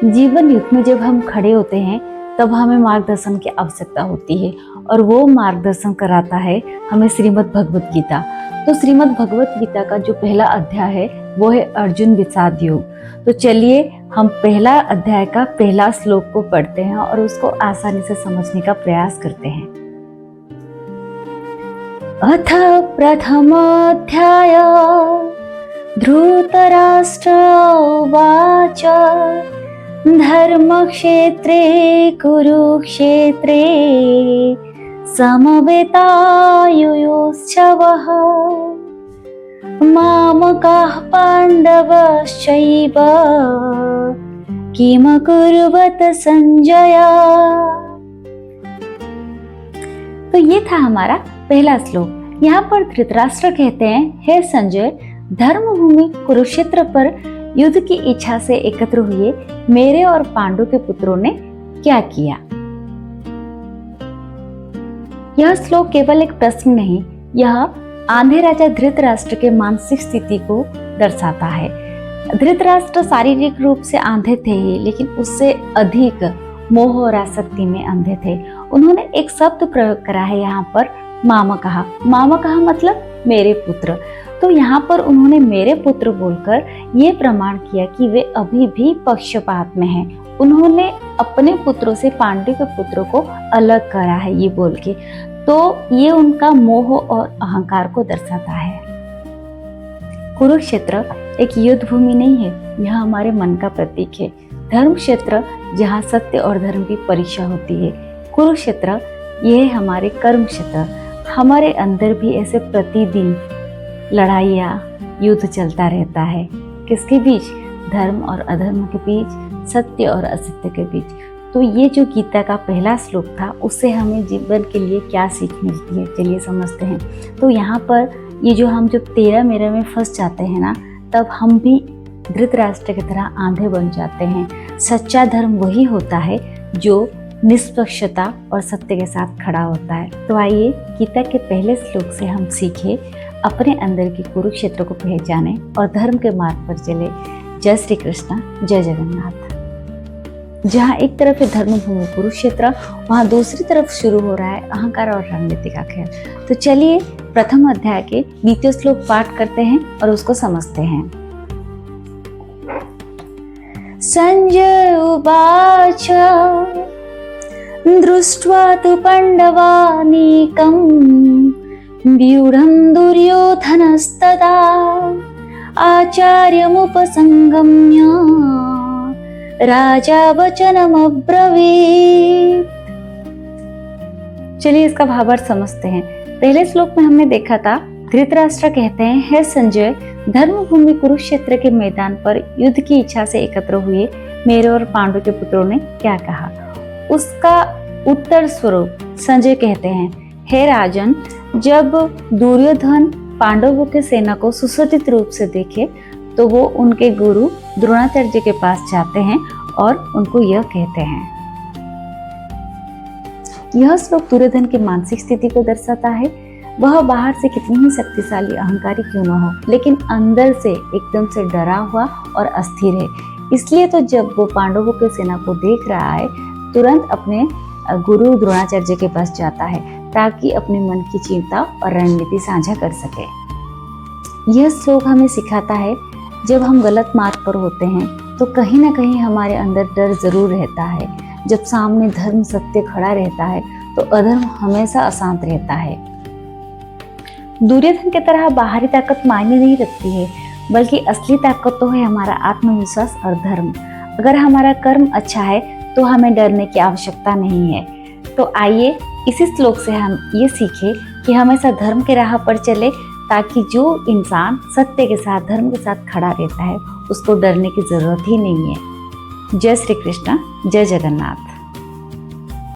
जीवन युद्ध में जब हम खड़े होते हैं तब हमें मार्गदर्शन की आवश्यकता होती है और वो मार्गदर्शन कराता है हमें श्रीमद् भगवत गीता। तो श्रीमद् भगवत गीता का जो पहला अध्याय है वो है अर्जुन विषाद योग। तो चलिए हम पहला अध्याय का पहला श्लोक को पढ़ते हैं और उसको आसानी से समझने का प्रयास करते हैं। अथ प्रथमाध्याय धृतराष्ट्र उवाच धर्मक्षेत्रे कुरुक्षेत्रे समवेतायुयुश्चवः मामकाः पाण्डवश्चैव किमकुर्वत संजय। तो ये था हमारा पहला श्लोक। यहाँ पर धृतराष्ट्र कहते हैं, हे संजय, धर्मभूमि कुरुक्षेत्र पर युद्ध की इच्छा से एकत्र हुए मेरे और पांडु के पुत्रों ने क्या किया। यह श्लोक केवल एक प्रश्न नहीं, यह आंधे राजा धृतराष्ट्र के मानसिक स्थिति को दर्शाता है। धृतराष्ट्र शारीरिक रूप से आंधे थे ही, लेकिन उससे अधिक मोह और आसक्ति में अंधे थे। उन्होंने एक शब्द प्रयोग करा है यहाँ पर, मामकः। मामकः मतलब मेरे पुत्र। तो यहाँ पर उन्होंने मेरे पुत्र बोलकर ये प्रमाण किया कि वे अभी भी पक्षपात में हैं। उन्होंने अपने पुत्रों से पांडु के पुत्रों को अलग करा है ये बोल के। तो ये उनका मोह और अहंकार को दर्शाता है। कुरुक्षेत्र एक युद्ध भूमि नहीं है, यह हमारे मन का प्रतीक है। धर्म क्षेत्र जहाँ सत्य और धर्म की परीक्षा होती है। कुरुक्षेत्र ये है हमारे कर्म क्षेत्र। हमारे अंदर भी ऐसे प्रतिदिन लड़ाइयाँ युद्ध चलता रहता है। किसके बीच? धर्म और अधर्म के बीच, सत्य और असत्य के बीच। तो ये जो गीता का पहला श्लोक था, उससे हमें जीवन के लिए क्या सीख मिलती है, चलिए समझते हैं। तो यहाँ पर ये जो हम जब तेरा मेरा में फंस जाते हैं ना, तब हम भी धृतराष्ट्र की तरह आंधे बन जाते हैं। सच्चा धर्म वही होता है जो निष्पक्षता और सत्य के साथ खड़ा होता है। तो आइए गीता के पहले श्लोक से हम सीखें, अपने अंदर की कुरुक्षेत्र को पहचाने और धर्म के मार्ग पर चले। जय श्री कृष्ण, जय जगन्नाथ। जहाँ एक तरफ है धर्म भूमि कुरुक्षेत्र, वहाँ दूसरी तरफ शुरू हो रहा है अहंकार और रणनीति का खेल। तो चलिए प्रथम अध्याय के द्वितीय श्लोक पाठ करते हैं और उसको समझते हैं। संजय उवाच दृष्ट्वा तु पाण्डवानीकम् व्यूढं दुर्योधनस्तदा आचार्यमुपसंगम्य राजा वचनमब्रवीत्। चलिए इसका भावार्थ समझते हैं। पहले श्लोक में हमने देखा था, धृतराष्ट्र कहते हैं, हे संजय, धर्मभूमि कुरुक्षेत्र के मैदान पर युद्ध की इच्छा से एकत्र हुए मेरे और पांडु के पुत्रों ने क्या कहा। उसका उत्तर स्वरूप संजय कहते हैं, हे राजन, जब दुर्योधन पांडवों की सेना को सुसज्जित रूप से देखे तो वो उनके गुरु द्रोणाचार्य के पास जाते हैं और उनको यह कहते हैं। यह श्लोक दुर्योधन की मानसिक स्थिति को दर्शाता है। वह बाहर से कितनी ही शक्तिशाली अहंकारी क्यों न हो, लेकिन अंदर से एकदम से डरा हुआ और अस्थिर है। इसलिए तो जब वो पांडवों की सेना को देख रहा है, तुरंत अपने गुरु द्रोणाचार्य के पास जाता है ताकि अपने मन की चिंता और रणनीति साझा कर सके। यह श्लोक हमें सिखाता है, जब हम गलत मार्ग पर होते हैं तो कहीं ना कहीं हमारे अंदर डर जरूर रहता है। जब सामने धर्म सत्य खड़ा रहता है तो अधर्म हमेशा अशांत रहता है। दुर्योधन की तरह बाहरी ताकत मायने नहीं रखती है, बल्कि असली ताकत तो है हमारा आत्मविश्वास और धर्म। अगर हमारा कर्म अच्छा है तो हमें डरने की आवश्यकता नहीं है। तो आइए इसी श्लोक से हम ये सीखें कि हमेशा धर्म के राह पर चले, ताकि जो इंसान सत्य के साथ धर्म के साथ खड़ा रहता है उसको डरने की जरूरत ही नहीं है। जय श्री कृष्ण, जय जगन्नाथ।